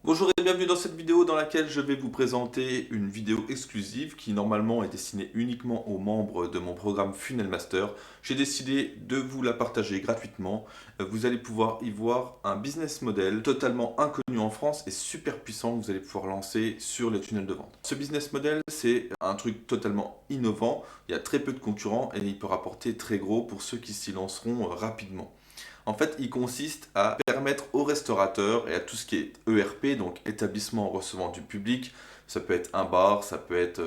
Bonjour et bienvenue dans cette vidéo dans laquelle je vais vous présenter une vidéo exclusive qui normalement est destinée uniquement aux membres de mon programme Funnel Master. J'ai décidé de vous la partager gratuitement. Vous allez pouvoir y voir un business model totalement inconnu en France et super puissant que vous allez pouvoir lancer sur les tunnels de vente. Ce business model, c'est un truc totalement innovant. Il y a très peu de concurrents et il peut rapporter très gros pour ceux qui s'y lanceront rapidement. En fait, il consiste à permettre aux restaurateurs et à tout ce qui est ERP, donc établissement recevant du public, ça peut être un bar, ça peut être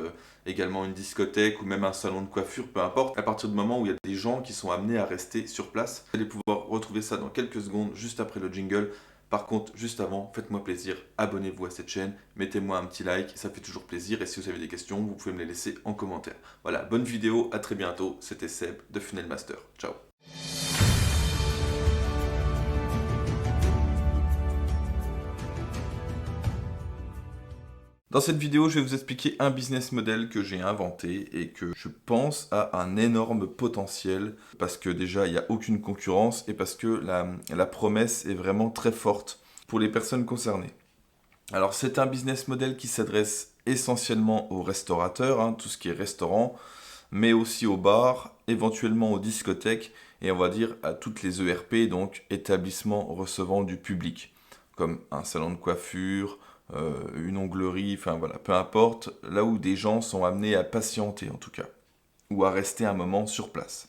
également une discothèque ou même un salon de coiffure, peu importe, à partir du moment où il y a des gens qui sont amenés à rester sur place. Vous allez pouvoir retrouver ça dans quelques secondes, juste après le jingle. Par contre, juste avant, faites-moi plaisir, abonnez-vous à cette chaîne, mettez-moi un petit like, ça fait toujours plaisir. Et si vous avez des questions, vous pouvez me les laisser en commentaire. Voilà, bonne vidéo, à très bientôt. C'était Seb de Funnel Master. Ciao. Dans cette vidéo, je vais vous expliquer un business model que j'ai inventé et que je pense a un énorme potentiel parce que déjà, il n'y a aucune concurrence et parce que la promesse est vraiment très forte pour les personnes concernées. Alors, c'est un business model qui s'adresse essentiellement aux restaurateurs, tout ce qui est restaurant, mais aussi aux bars, éventuellement aux discothèques et on va dire à toutes les ERP, donc établissements recevant du public, comme un salon de coiffure, une onglerie, enfin voilà, peu importe, là où des gens sont amenés à patienter en tout cas, ou à rester un moment sur place.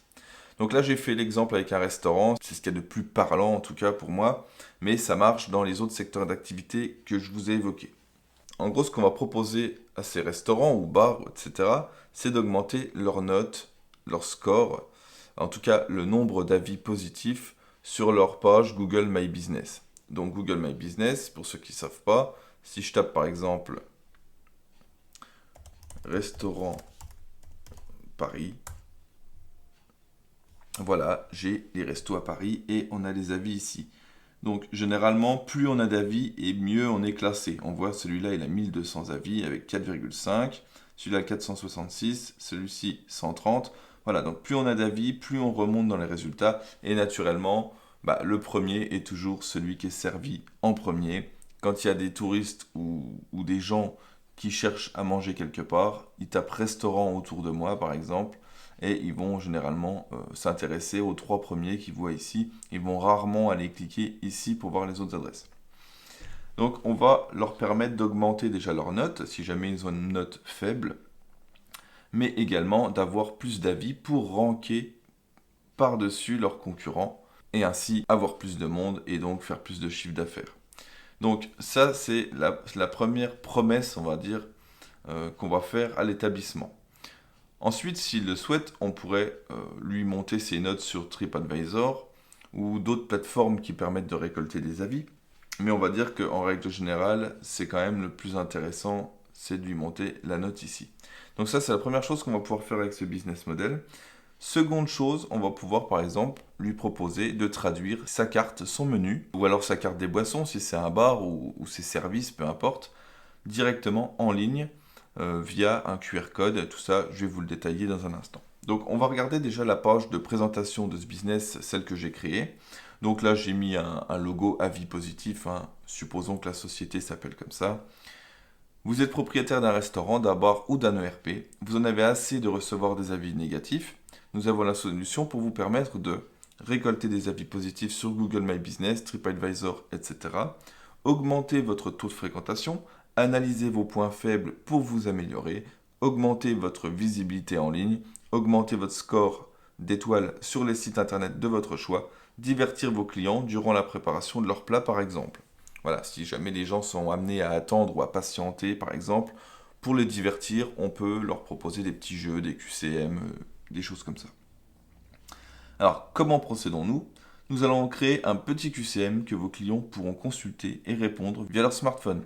Donc là j'ai fait l'exemple avec un restaurant, c'est ce qu'il y a de plus parlant en tout cas pour moi, mais ça marche dans les autres secteurs d'activité que je vous ai évoqués. En gros, ce qu'on va proposer à ces restaurants ou bars, etc., c'est d'augmenter leurs notes, leur score, en tout cas le nombre d'avis positifs sur leur page Google My Business. Donc Google My Business, pour ceux qui ne savent pas, si je tape par exemple restaurant Paris, voilà, j'ai les restos à Paris et on a les avis ici. Donc généralement, plus on a d'avis et mieux on est classé. On voit celui-là, il a 1200 avis avec 4,5. Celui-là, 466. Celui-ci, 130. Voilà, donc plus on a d'avis, plus on remonte dans les résultats. Et naturellement, le premier est toujours celui qui est servi en premier. Quand il y a des touristes ou des gens qui cherchent à manger quelque part, ils tapent restaurant autour de moi, par exemple et ils vont généralement s'intéresser aux trois premiers qu'ils voient ici. Ils vont rarement aller cliquer ici pour voir les autres adresses. Donc on va leur permettre d'augmenter déjà leur note si jamais ils ont une note faible, mais également d'avoir plus d'avis pour ranker par-dessus leurs concurrents et ainsi avoir plus de monde et donc faire plus de chiffre d'affaires. Donc ça c'est la première promesse, on va dire, qu'on va faire à l'établissement. Ensuite, s'il le souhaite, on pourrait lui monter ses notes sur TripAdvisor ou d'autres plateformes qui permettent de récolter des avis. Mais on va dire qu'en règle générale, c'est quand même le plus intéressant, c'est de lui monter la note ici. Donc ça, c'est la première chose qu'on va pouvoir faire avec ce business model. Seconde chose, on va pouvoir par exemple lui proposer de traduire sa carte, son menu, ou alors sa carte des boissons si c'est un bar ou ses services, peu importe, directement en ligne via un QR code. Tout ça, je vais vous le détailler dans un instant. Donc, on va regarder déjà la page de présentation de ce business, celle que j'ai créée. Donc là, j'ai mis un logo avis positif. Supposons que la société s'appelle comme ça. Vous êtes propriétaire d'un restaurant, d'un bar ou d'un ERP. Vous en avez assez de recevoir des avis négatifs. Nous avons la solution pour vous permettre de récolter des avis positifs sur Google My Business, TripAdvisor, etc. Augmenter votre taux de fréquentation, analyser vos points faibles pour vous améliorer, augmenter votre visibilité en ligne, augmenter votre score d'étoiles sur les sites internet de votre choix, divertir vos clients durant la préparation de leur plat par exemple. Voilà, si jamais les gens sont amenés à attendre ou à patienter par exemple, pour les divertir, on peut leur proposer des petits jeux, des QCM, des choses comme ça. Alors, comment procédons-nous? Nous allons créer un petit QCM que vos clients pourront consulter et répondre via leur smartphone.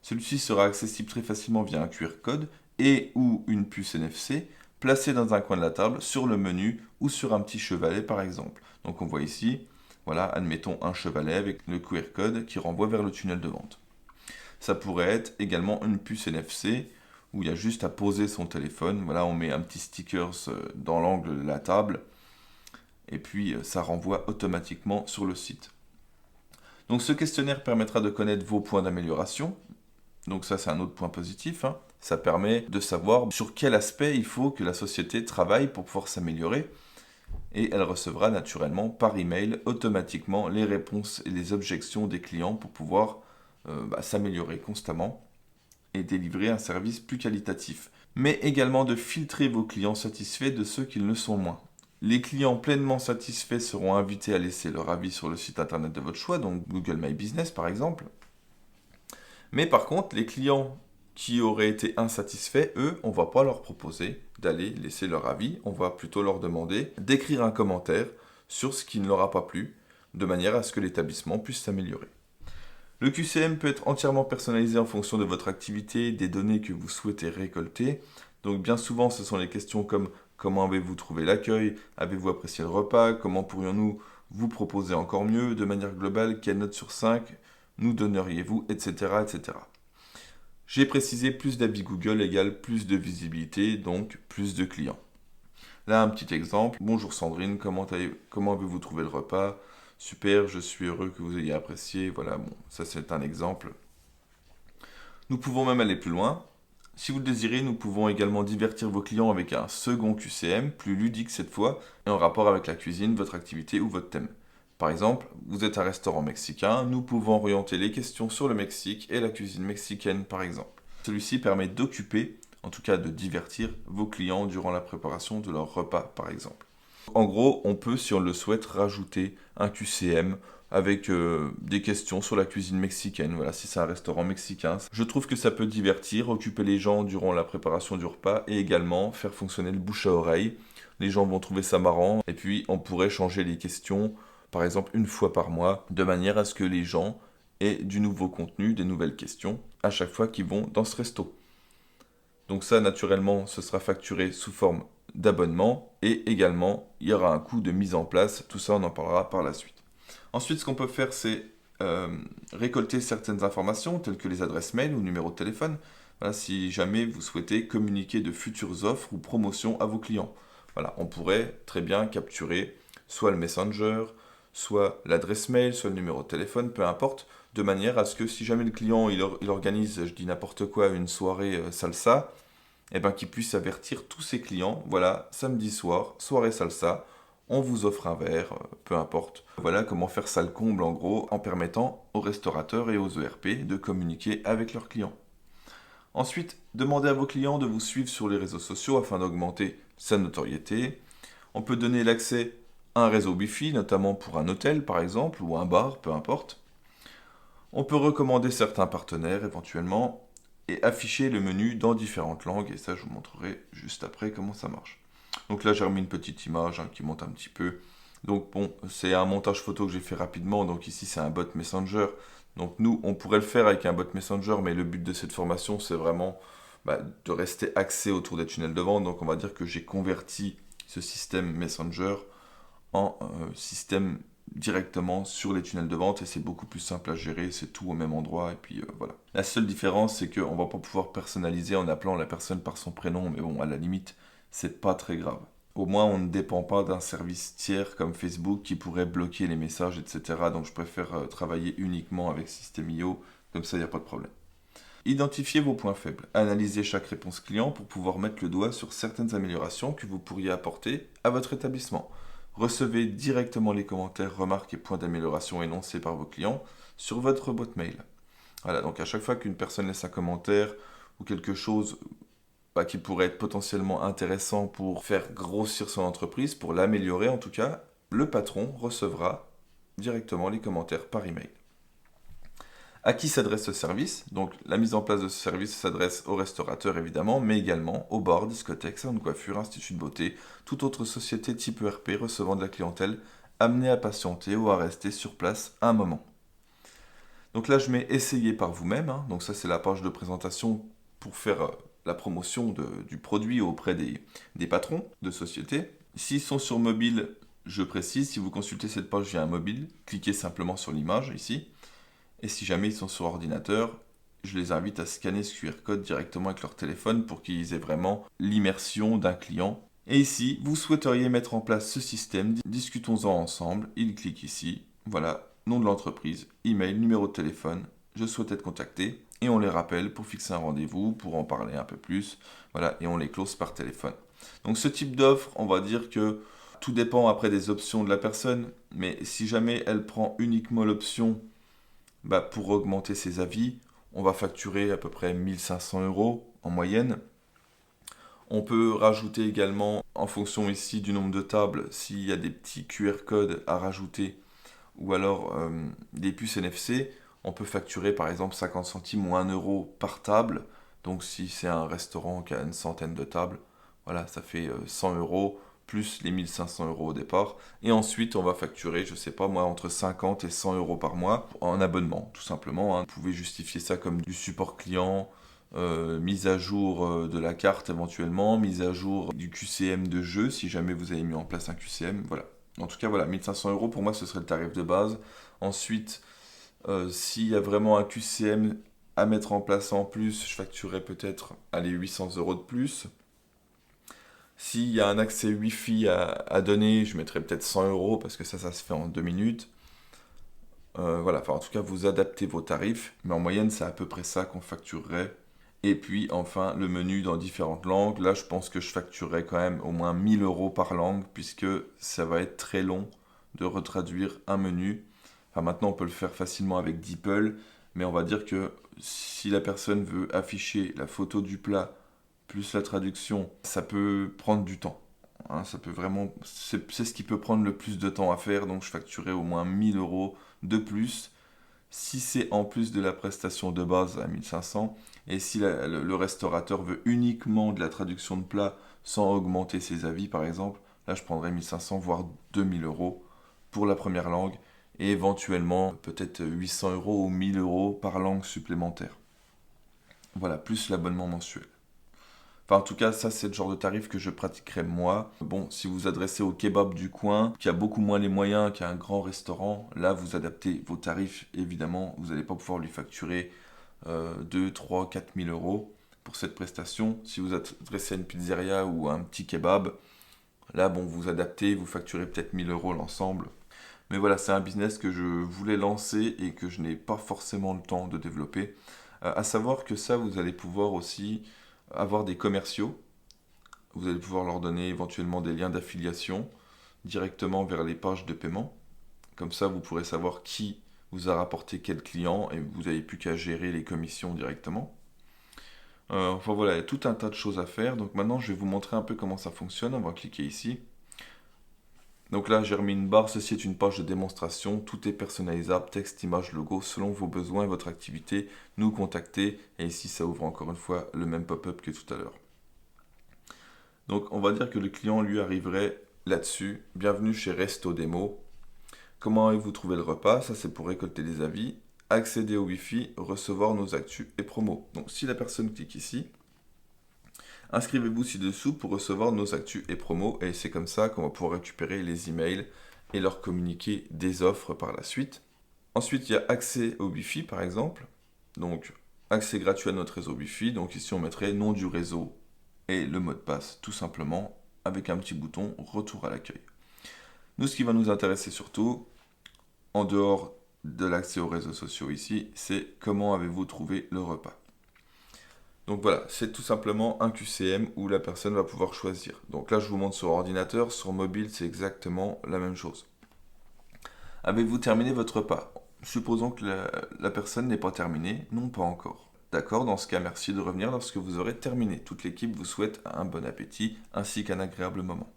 Celui-ci sera accessible très facilement via un QR code et ou une puce NFC placée dans un coin de la table, sur le menu ou sur un petit chevalet par exemple. Donc on voit ici, voilà, admettons un chevalet avec le QR code qui renvoie vers le tunnel de vente. Ça pourrait être également une puce NFC où il y a juste à poser son téléphone. Voilà, on met un petit sticker dans l'angle de la table et puis ça renvoie automatiquement sur le site. Donc ce questionnaire permettra de connaître vos points d'amélioration. Donc ça, c'est un autre point positif, hein. Ça permet de savoir sur quel aspect il faut que la société travaille pour pouvoir s'améliorer. Et elle recevra naturellement par email automatiquement les réponses et les objections des clients pour pouvoir s'améliorer constamment et délivrer un service plus qualitatif. Mais également de filtrer vos clients satisfaits de ceux qui le sont moins. Les clients pleinement satisfaits seront invités à laisser leur avis sur le site internet de votre choix, donc Google My Business par exemple. Mais par contre, les clients qui auraient été insatisfaits, eux, on ne va pas leur proposer d'aller laisser leur avis, on va plutôt leur demander d'écrire un commentaire sur ce qui ne leur a pas plu, de manière à ce que l'établissement puisse s'améliorer. Le QCM peut être entièrement personnalisé en fonction de votre activité, des données que vous souhaitez récolter. Donc bien souvent, ce sont les questions comme comment avez-vous trouvé l'accueil, avez-vous apprécié le repas, comment pourrions-nous vous proposer encore mieux, de manière globale, quelle note sur 5 nous donneriez-vous, etc., etc. J'ai précisé plus d'avis Google égale plus de visibilité, donc plus de clients. Là, un petit exemple. Bonjour Sandrine, comment avez-vous trouvé le repas? Super, je suis heureux que vous ayez apprécié. Voilà, bon, ça c'est un exemple. Nous pouvons même aller plus loin. Si vous le désirez, nous pouvons également divertir vos clients avec un second QCM, plus ludique cette fois, et en rapport avec la cuisine, votre activité ou votre thème. Par exemple, vous êtes un restaurant mexicain, nous pouvons orienter les questions sur le Mexique et la cuisine mexicaine par exemple. Celui-ci permet d'occuper, en tout cas de divertir vos clients durant la préparation de leur repas par exemple. En gros, on peut, si on le souhaite, rajouter un QCM avec des questions sur la cuisine mexicaine. Voilà, si c'est un restaurant mexicain. Je trouve que ça peut divertir, occuper les gens durant la préparation du repas et également faire fonctionner le bouche à oreille. Les gens vont trouver ça marrant et puis on pourrait changer les questions par exemple une fois par mois, de manière à ce que les gens aient du nouveau contenu, des nouvelles questions, à chaque fois qu'ils vont dans ce resto. Donc ça, naturellement, ce sera facturé sous forme d'abonnement, et également, il y aura un coût de mise en place, tout ça, on en parlera par la suite. Ensuite, ce qu'on peut faire, c'est récolter certaines informations, telles que les adresses mail ou numéros de téléphone, voilà, si jamais vous souhaitez communiquer de futures offres ou promotions à vos clients. Voilà, on pourrait très bien capturer soit le Messenger, soit l'adresse mail, soit le numéro de téléphone, peu importe, de manière à ce que si jamais le client il organise, je dis n'importe quoi, une soirée salsa, et ben qu'il puisse avertir tous ses clients, voilà, samedi soir, soirée salsa, on vous offre un verre, peu importe. Voilà comment faire ça le comble en gros, en permettant aux restaurateurs et aux ERP de communiquer avec leurs clients. Ensuite, demandez à vos clients de vous suivre sur les réseaux sociaux afin d'augmenter sa notoriété. On peut donner l'accès un réseau Wi-Fi, notamment pour un hôtel par exemple, ou un bar, peu importe. On peut recommander certains partenaires éventuellement, et afficher le menu dans différentes langues, et ça je vous montrerai juste après comment ça marche. Donc là j'ai remis une petite image qui monte un petit peu. Donc bon, c'est un montage photo que j'ai fait rapidement, donc ici c'est un bot Messenger. Donc nous, on pourrait le faire avec un bot Messenger, mais le but de cette formation c'est vraiment de rester axé autour des tunnels de vente. Donc on va dire que j'ai converti ce système Messenger en système directement sur les tunnels de vente et c'est beaucoup plus simple à gérer, c'est tout au même endroit et puis voilà. La seule différence c'est qu'on va pas pouvoir personnaliser en appelant la personne par son prénom, mais bon, à la limite, c'est pas très grave. Au moins on ne dépend pas d'un service tiers comme Facebook qui pourrait bloquer les messages, etc. Donc je préfère travailler uniquement avec System.io, comme ça il n'y a pas de problème. Identifiez vos points faibles. Analysez chaque réponse client pour pouvoir mettre le doigt sur certaines améliorations que vous pourriez apporter à votre établissement. Recevez directement les commentaires, remarques et points d'amélioration énoncés par vos clients sur votre boîte mail. Voilà, donc à chaque fois qu'une personne laisse un commentaire ou quelque chose qui pourrait être potentiellement intéressant pour faire grossir son entreprise, pour l'améliorer en tout cas, le patron recevra directement les commentaires par email. À qui s'adresse ce service? Donc la mise en place de ce service s'adresse aux restaurateurs évidemment, mais également aux bars, discothèques, salons de coiffure, instituts de beauté, toute autre société type ERP recevant de la clientèle amenée à patienter ou à rester sur place un moment. Donc là je mets essayer par vous-même, donc ça c'est la page de présentation pour faire la promotion du produit auprès des patrons de société. S'ils sont sur mobile, je précise, si vous consultez cette page via un mobile, cliquez simplement sur l'image ici. Et si jamais ils sont sur ordinateur, je les invite à scanner ce QR code directement avec leur téléphone pour qu'ils aient vraiment l'immersion d'un client. Et ici, vous souhaiteriez mettre en place ce système, discutons-en ensemble, il clique ici, voilà, nom de l'entreprise, email, numéro de téléphone, je souhaite être contacté, et on les rappelle pour fixer un rendez-vous, pour en parler un peu plus, voilà, et on les close par téléphone. Donc ce type d'offre, on va dire que tout dépend après des options de la personne, mais si jamais elle prend uniquement l'option pour augmenter ses avis, on va facturer à peu près 1500 € en moyenne. On peut rajouter également, en fonction ici du nombre de tables, s'il y a des petits QR codes à rajouter, ou alors des puces NFC, on peut facturer par exemple 50 centimes ou 1 euro par table. Donc si c'est un restaurant qui a une centaine de tables, voilà, ça fait 100 € plus les 1500 € au départ. Et ensuite, on va facturer, je sais pas moi, entre 50 et 100 € par mois en abonnement, tout simplement, hein. Vous pouvez justifier ça comme du support client, mise à jour de la carte éventuellement, mise à jour du QCM de jeu, si jamais vous avez mis en place un QCM, voilà. En tout cas, voilà, 1500 € pour moi, ce serait le tarif de base. Ensuite, s'il y a vraiment un QCM à mettre en place en plus, je facturerai peut-être 800 € de plus. S'il y a un accès Wi-Fi à donner, je mettrai peut-être 100 € parce que ça se fait en 2 minutes. Voilà, enfin en tout cas, vous adaptez vos tarifs, mais en moyenne, c'est à peu près ça qu'on facturerait. Et puis enfin, le menu dans différentes langues. Là, je pense que je facturerai quand même au moins 1000 € par langue, puisque ça va être très long de retraduire un menu. Enfin, maintenant, on peut le faire facilement avec DeepL, mais on va dire que si la personne veut afficher la photo du plat plus la traduction, ça peut prendre du temps. Hein, ça peut vraiment, c'est ce qui peut prendre le plus de temps à faire, donc je facturerai au moins 1000 € de plus. Si c'est en plus de la prestation de base à 1500, et si le restaurateur veut uniquement de la traduction de plat sans augmenter ses avis par exemple, là je prendrais 1500 voire 2000 € pour la première langue, et éventuellement peut-être 800 € ou 1000 € par langue supplémentaire. Voilà, plus l'abonnement mensuel. Enfin, en tout cas, ça, c'est le genre de tarif que je pratiquerai moi. Bon, si vous vous adressez au kebab du coin, qui a beaucoup moins les moyens qu'un grand restaurant, là, vous adaptez vos tarifs, évidemment. Vous n'allez pas pouvoir lui facturer 2, 3, 4 000 € pour cette prestation. Si vous adressez à une pizzeria ou à un petit kebab, là, bon, vous adaptez, vous facturez peut-être 1000 € l'ensemble. Mais voilà, c'est un business que je voulais lancer et que je n'ai pas forcément le temps de développer. À savoir que ça, vous allez pouvoir aussi avoir des commerciaux. Vous allez pouvoir leur donner éventuellement des liens d'affiliation directement vers les pages de paiement. Comme ça, vous pourrez savoir qui vous a rapporté quel client et vous n'avez plus qu'à gérer les commissions directement. Enfin voilà, il y a tout un tas de choses à faire. Donc maintenant, je vais vous montrer un peu comment ça fonctionne. On va cliquer ici. Donc là, j'ai remis une barre. Ceci est une page de démonstration. Tout est personnalisable, texte, image, logo, selon vos besoins et votre activité. Nous contacter. Et ici, ça ouvre encore une fois le même pop-up que tout à l'heure. Donc on va dire que le client lui arriverait là-dessus. Bienvenue chez Resto Démo. Comment avez-vous trouvé le repas? Ça, c'est pour récolter des avis. Accéder au Wi-Fi, recevoir nos actus et promos. Donc si la personne clique ici, inscrivez-vous ci-dessous pour recevoir nos actus et promos, et c'est comme ça qu'on va pouvoir récupérer les emails et leur communiquer des offres par la suite. Ensuite, il y a accès au Wi-Fi par exemple. Donc, accès gratuit à notre réseau Wi-Fi. Donc ici, on mettrait nom du réseau et le mot de passe, tout simplement, avec un petit bouton retour à l'accueil. Nous, ce qui va nous intéresser surtout, en dehors de l'accès aux réseaux sociaux ici, c'est comment avez-vous trouvé le repas. Donc voilà, c'est tout simplement un QCM où la personne va pouvoir choisir. Donc là, je vous montre sur ordinateur, sur mobile, c'est exactement la même chose. Avez-vous terminé votre repas? Supposons que la personne n'est pas terminée. Non, pas encore. D'accord, dans ce cas, merci de revenir lorsque vous aurez terminé. Toute l'équipe vous souhaite un bon appétit ainsi qu'un agréable moment.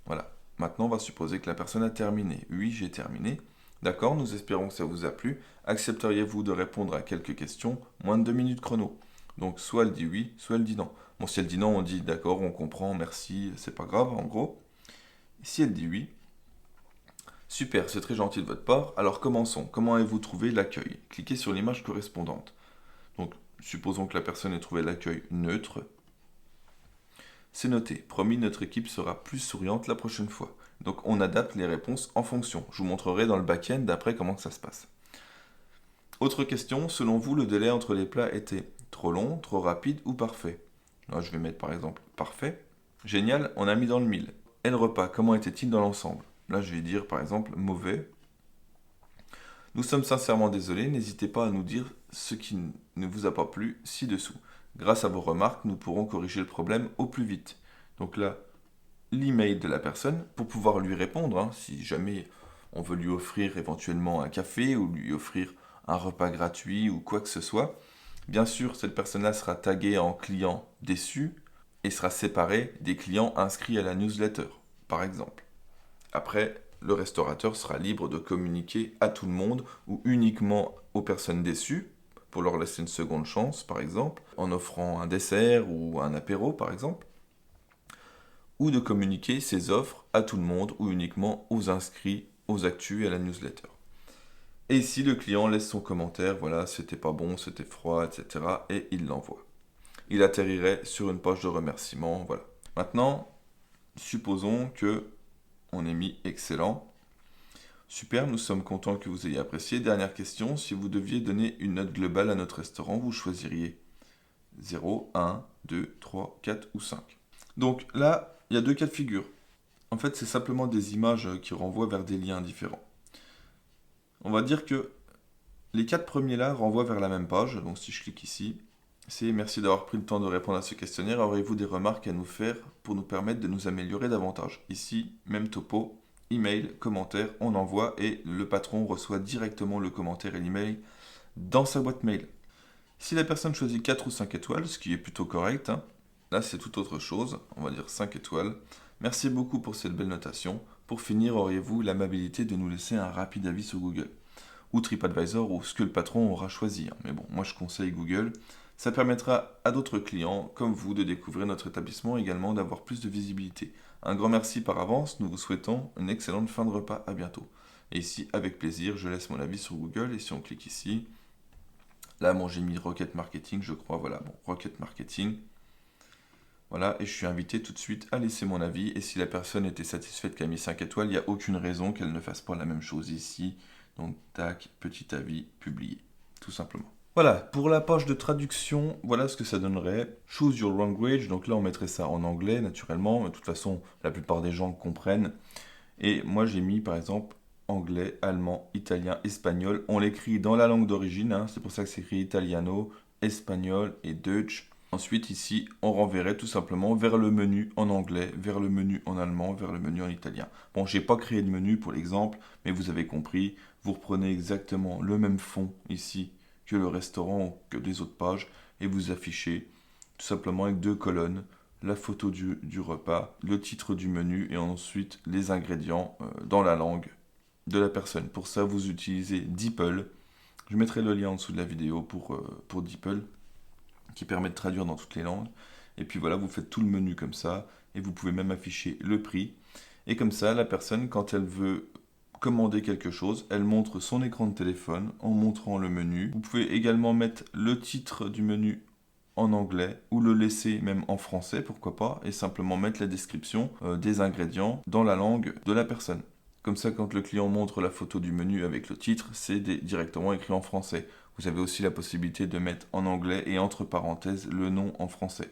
Voilà. Maintenant, on va supposer que la personne a terminé. Oui, j'ai terminé. D'accord, nous espérons que ça vous a plu. Accepteriez-vous de répondre à quelques questions? Moins de 2 minutes chrono. Donc, soit elle dit oui, soit elle dit non. Bon, si elle dit non, on dit d'accord, on comprend, merci, c'est pas grave, en gros. Si elle dit oui, super, c'est très gentil de votre part. Alors, commençons. Comment avez-vous trouvé l'accueil? Cliquez sur l'image correspondante. Donc, supposons que la personne ait trouvé l'accueil neutre. C'est noté. Promis, notre équipe sera plus souriante la prochaine fois. Donc, on adapte les réponses en fonction. Je vous montrerai dans le back-end après comment ça se passe. Autre question, selon vous, le délai entre les plats était trop long, trop rapide ou parfait? Là, je vais mettre par exemple parfait. Génial, on a mis dans le mille. Et le repas, comment était-il dans l'ensemble? Là, je vais dire par exemple mauvais. Nous sommes sincèrement désolés, n'hésitez pas à nous dire ce qui ne vous a pas plu ci-dessous. Grâce à vos remarques, nous pourrons corriger le problème au plus vite. Donc là, l'email de la personne pour pouvoir lui répondre, hein, si jamais on veut lui offrir éventuellement un café ou lui offrir un repas gratuit ou quoi que ce soit. Bien sûr, cette personne-là sera taguée en client déçu et sera séparée des clients inscrits à la newsletter, par exemple. Après, le restaurateur sera libre de communiquer à tout le monde ou uniquement aux personnes déçues pour leur laisser une seconde chance, par exemple, en offrant un dessert ou un apéro, par exemple, ou de communiquer ses offres à tout le monde ou uniquement aux inscrits, aux actus et à la newsletter. Et ici, le client laisse son commentaire, voilà, c'était pas bon, c'était froid, etc. et il l'envoie. Il atterrirait sur une page de remerciement, voilà. Maintenant, supposons que on ait mis excellent. Super, nous sommes contents que vous ayez apprécié. Dernière question, si vous deviez donner une note globale à notre restaurant, vous choisiriez 0, 1, 2, 3, 4 ou 5. Donc là, il y a deux cas de figure. En fait, c'est simplement des images qui renvoient vers des liens différents. On va dire que les 4 premiers là renvoient vers la même page. Donc si je clique ici, c'est merci d'avoir pris le temps de répondre à ce questionnaire. Aurez-vous des remarques à nous faire pour nous permettre de nous améliorer davantage? Ici, même topo, email, commentaire, on envoie et le patron reçoit directement le commentaire et l'email dans sa boîte mail. Si la personne choisit 4 ou 5 étoiles, ce qui est plutôt correct, hein, là c'est tout autre chose, on va dire 5 étoiles. Merci beaucoup pour cette belle notation. Pour finir, auriez-vous l'amabilité de nous laisser un rapide avis sur Google ou TripAdvisor ou ce que le patron aura choisi. Mais bon, moi je conseille Google. Ça permettra à d'autres clients comme vous de découvrir notre établissement et également d'avoir plus de visibilité. Un grand merci par avance, nous vous souhaitons une excellente fin de repas, à bientôt. Et ici, avec plaisir, je laisse mon avis sur Google et si on clique ici, là, bon, j'ai mis Rocket Marketing, je crois, voilà, bon, Rocket Marketing. Voilà, et je suis invité tout de suite à laisser mon avis. Et si la personne était satisfaite qu'elle a mis 5 étoiles, il n'y a aucune raison qu'elle ne fasse pas la même chose ici. Donc, tac, petit avis, publié, tout simplement. Voilà, pour la page de traduction, voilà ce que ça donnerait. Choose your language, donc là on mettrait ça en anglais naturellement, de toute façon la plupart des gens comprennent. Et moi j'ai mis par exemple anglais, allemand, italien, espagnol. On l'écrit dans la langue d'origine, hein, c'est pour ça que c'est écrit italiano, espagnol et Deutsch. Ensuite ici on renverrait tout simplement vers le menu en anglais, vers le menu en allemand, vers le menu en italien. Bon, j'ai pas créé de menu pour l'exemple, mais vous avez compris, vous reprenez exactement le même fond ici que le restaurant ou que des autres pages et vous affichez tout simplement avec 2 colonnes la photo du repas, le titre du menu et ensuite les ingrédients dans la langue de la personne. Pour ça, vous utilisez DeepL. Je mettrai le lien en dessous de la vidéo pour DeepL qui permet de traduire dans toutes les langues. Et puis voilà, vous faites tout le menu comme ça et vous pouvez même afficher le prix. Et comme ça, la personne, quand elle veut commander quelque chose, elle montre son écran de téléphone en montrant le menu. Vous pouvez également mettre le titre du menu en anglais ou le laisser même en français, pourquoi pas, et simplement mettre la description des ingrédients dans la langue de la personne. Comme ça, quand le client montre la photo du menu avec le titre, c'est directement écrit en français. Vous avez aussi la possibilité de mettre en anglais et entre parenthèses le nom en français.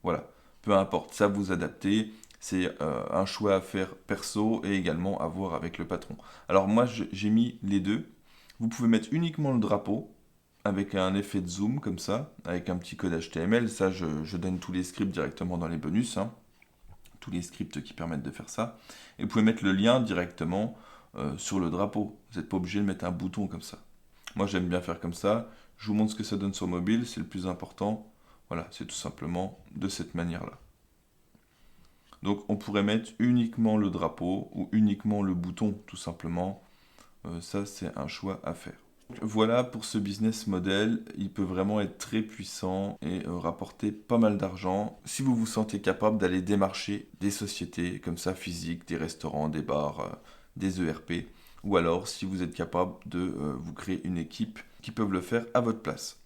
Voilà, peu importe, ça vous adaptez. C'est un choix à faire perso et également à voir avec le patron. Alors moi, j'ai mis les deux. Vous pouvez mettre uniquement le drapeau avec un effet de zoom comme ça, avec un petit code HTML. Ça, je donne tous les scripts directement dans les bonus. Hein. Tous les scripts qui permettent de faire ça. Et vous pouvez mettre le lien directement sur le drapeau. Vous n'êtes pas obligé de mettre un bouton comme ça. Moi, j'aime bien faire comme ça. Je vous montre ce que ça donne sur mobile, c'est le plus important. Voilà, c'est tout simplement de cette manière-là. Donc on pourrait mettre uniquement le drapeau ou uniquement le bouton tout simplement. Ça c'est un choix à faire. Donc, voilà pour ce business model, il peut vraiment être très puissant et rapporter pas mal d'argent si vous vous sentez capable d'aller démarcher des sociétés comme ça physiques, des restaurants, des bars, des ERP ou alors si vous êtes capable de vous créer une équipe qui peuvent le faire à votre place.